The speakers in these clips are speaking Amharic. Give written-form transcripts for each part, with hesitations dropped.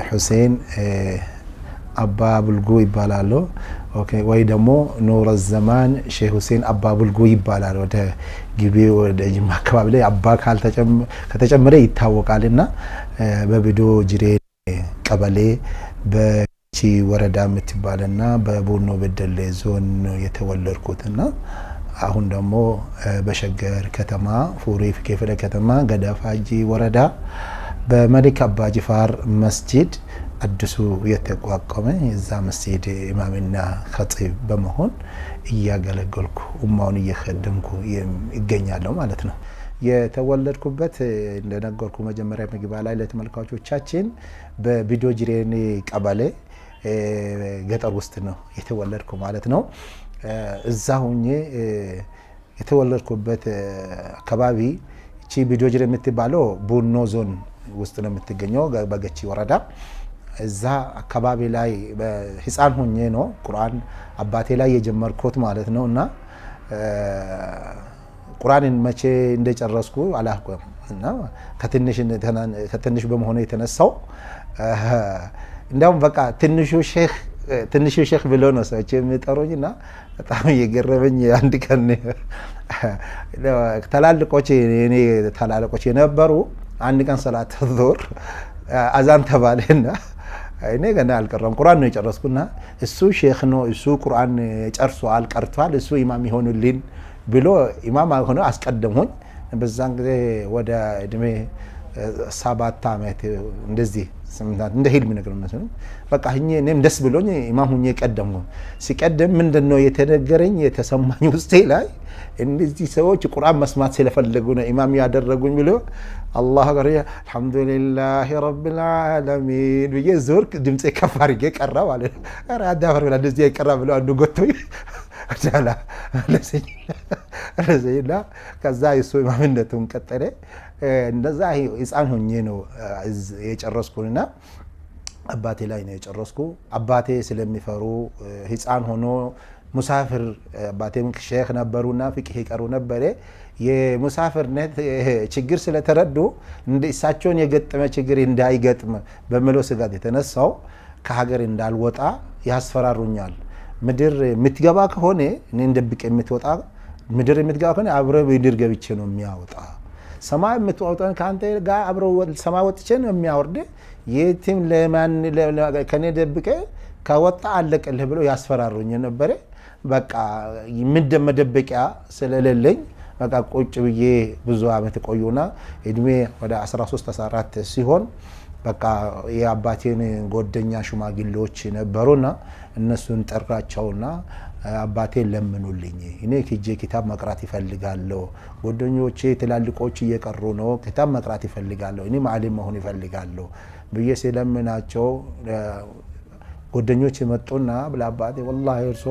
ሁሴን አባ ቡልጉ ይባላሉ። ኦኬ ወይ ደግሞ ኑር ዘማን ሼህ ሁሴን አባ ቡልጉ ይባላል። ወደ ግቢ ወደ ጅማ አካባቢ ላይ አባ ከተጨመረ ይታወቃልና በቢዶ ጅሬ ቀበሌ በቺ ወረዳ የምትባልና በቡኖ በደሌ ዞን የተወለድኩትና አሁን ደግሞ በሸገር ከተማ ፉሪ ክፍለ ከተማ ገዳፋጂ ወረዳ በመልክ አባ ጅፋር መስጂድ አዲሱ የተቋቋመ የዛ መስጂድ ኢማምና ኸጢብ በመሆን እያገለገልኩ ኡማውን እየኸደምኩ ይገኛለሁ ማለት ነው። የተወለድኩበት እንደነገርኩ መጀመሪያ ምግባ ላይ ለተመልካቾቻችን በቢዶ ጅሬን ቀበሌ ገጠር ውስጥ ነው የተወለድኩ ማለት ነው። እዛ ሆኜ የተወለድኩበት አካባቢ እቺ ቢዶ ጅሬ የምትባለው ቡኖ ዞን ውስጥ ነው የምትገኘው በገቺ ወረዳ። እዛ አካባቢ ላይ በህፃን ሆኜ ነው ቁርአን አባቴ ላይ የጀመርኩት ማለት ነው። እና ቁርአንን መቼ እንደጨረስኩ አላውቅም። እና ከትንሽ በመሆኑ የተነሳው እንደውም በቃ ትንሹ ሼክ ብሎ ነው ሰዎች የሚጠሩኝና በጣም እየገረመኝ አንድ ቀን ታላልቆች የነበሩ አንድ ቀን ሰላት ዙህር አዛን ተባለና እኔ ገና አልቀረም ቁርአን ነው የጨረስኩና እሱ ሼክ ነው እሱ ቁርአን ጨርሷል ቀርቷል እሱ ኢማም ይሆንልኝ ብሎ ኢማም ሆኖ አስቀደሙኝ። በዛን ጊዜ ወደ እድሜ 7 አመት እንደዚህ እንደ ሂልም ነገር ነው። በቃ እኔም ደስ ብሎኝ ኢማም ሆኜ ቀደምኩ። ሲቀደም ምንድነው የተነገረኝ የተሰማኝ ውስጤ ላይ እነዚህ ሰዎች ቁርአን መስማት ስለፈለጉ ነው ኢማም ያደረጉኝ ብሎ አላህ አክበር አልহামዱሊላሂ ረቢል ዓለሚን ብዬ ዞርክ ድምጼ ከፍ አድርጌ ቀራ ማለት ነው። ኧረ አዳፈር ብላ እንደዚህ አይቀራ ብሎ አንዱ ጎቶኝ አዳላ ለዘይላ ከዛ እሱ ኢማምነቱን ቀጠለ። እንደዛ ህፃን ሆኜ ነው የጨረስኩና አባቴ ላይ ነው የጨረስኩ። አባቴ ስለሚፈሩ ህፃን ሆኖ ሙሳፊር አባቴም ሼክ ነበሩና ፍቅህ ይቀሩ ነበር። የሙሳፊርነት ችግር ስለተረዱ እንደ እሳቸውን የገጠመ ችግር እንዳይገጥም በመሎ ስጋት የተነሳው ከሀገር እንዳልወጣ ያስፈራሩኛል። ምድር የምትገባ ከሆነ እኔ እንደብቅ የምትወጣ ምድር የምትገባ ከሆነ አብረ ምድር ገብቼ ነው የሚያወጣ ሰማይ የምትወጣን ካንተ ጋር አብረ ሰማይ ወጥቼ ነው የሚያወርድ የትም ለማን ከኔ ደብቀ ከወጣ አለቀልህ ብሎ ያስፈራሩኝ ነበር። በቃ መደበቂያ ስለሌለኝ በቃ ቁጭ ብዬ ብዙ አመት ቆዩና እድሜ ወደ 13 14 ሲሆን በቃ የአባቴን ጓደኛ ሽማግሌዎች ነበሩና እነሱን ጠራቸውና አባቴን ለምኑልኝ እኔ ከጄ ኪታብ መቅራት ይፈልጋለሁ ጓደኞቼ ትላልቆች እየቀሩ ነው ኪታብ መቅራት ይፈልጋለሁ እኔ ማዓሊም መሆን ይፈልጋለሁ ብዬ ስለምናቸው ጓደኞቼ መጡና ብላባቴ ወላሂ እርሶ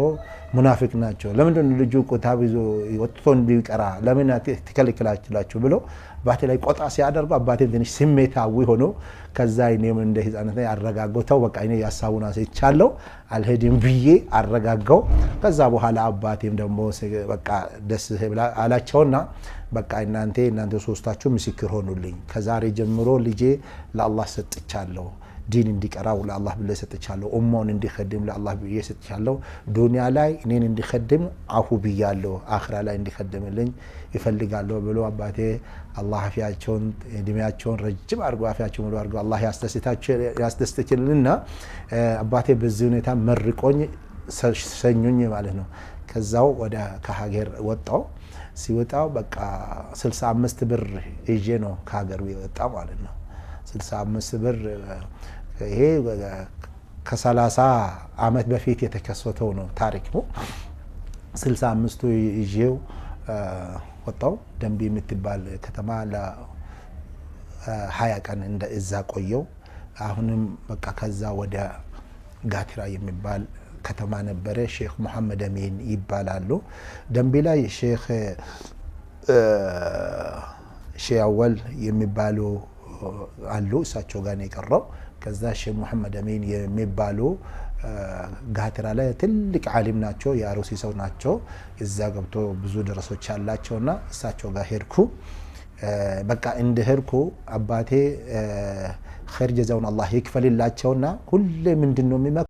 ሙናፊቅ ናቸው ለምን ልጁ ኪታብ ይዞ ወጥቶ እንዲቀራ ለምን ትከለክላችሁ ብሎ አባቴ ላይ ቆጣ ሲያደርጉ አባቴ ትንሽ ስሜታዊ ሆኖ ከዛ እኔም እንደ ህፃናት አረጋግተው በቃ እኔ ያሳቡና ሲቻለው አልሄድም ብዬ አረጋጋው። ከዛ በኋላ አባቴም ደግሞ በቃ ደስ ብላ አላቸውና በቃ እናንተ ሶስታችሁ ምስክር ሆኑልኝ ከዛሬ ጀምሮ ልጄ ለአላህ ሰጥቻለሁ ዲን እንዲቀራው ለአላህ ብለ ሰጥቻለሁ ኡማውን እንዲخدም ለአላህ ብዬ ሰጥቻለሁ ዱንያ ላይ እኔን እንዲخدም አፉ ብያለሁ አኺራ ላይ እንዲخدምልኝ ይፈልጋለሁ ብሎ አባቴ አላህ አፊያቸውን እድሜያቸውን ረጅም አርጎ አፊያቸውን ሙሉ አርጎ አላህ ያስደስተችልና አባቴ በዚህ ሁኔታ መርቆኝ ሰኞኝ ማለት ነው። ከዛው ወደ ከሀገር ወጣው ሲወጣው በቃ 65 ብር ይዤ ነው ከሀገር የወጣው ማለት ነው። 65 ብር ይሄ ከ30 አመት በፊት የተከሰተው ነው ታሪክ ነው። 65ቱ ይዤው ወጣው ደንቢ የምትባል ከተማ ለ20 ቀን እዛ ቆየው። አሁንም በቃ ከዛ ወደ ጋትራ የሚባል ከተማ ነበረ ሼክ መሐመድ አሚን ይባላሉ። ደንቢ ላይ ሼክ ሼያወል የሚባሉ አሉ እሳቸው ጋር ነው የቀረው። ከዛ ሼክ መሐመድ አሚን የሚባሉ ጋትራ ላይ ትልቅ ዓሊም ናቸው የአሩሲ ሰው ናቸው። እዛ ገብቶ ብዙ ደረሶች አላቸውና እሳቸው ጋር ሄድኩ። በቃ እንደ ሄድኩ አባቴ ኸይር ጀዛውን አላህ ይክፈልላቸውና ሁሌ ምንድነው የሚመ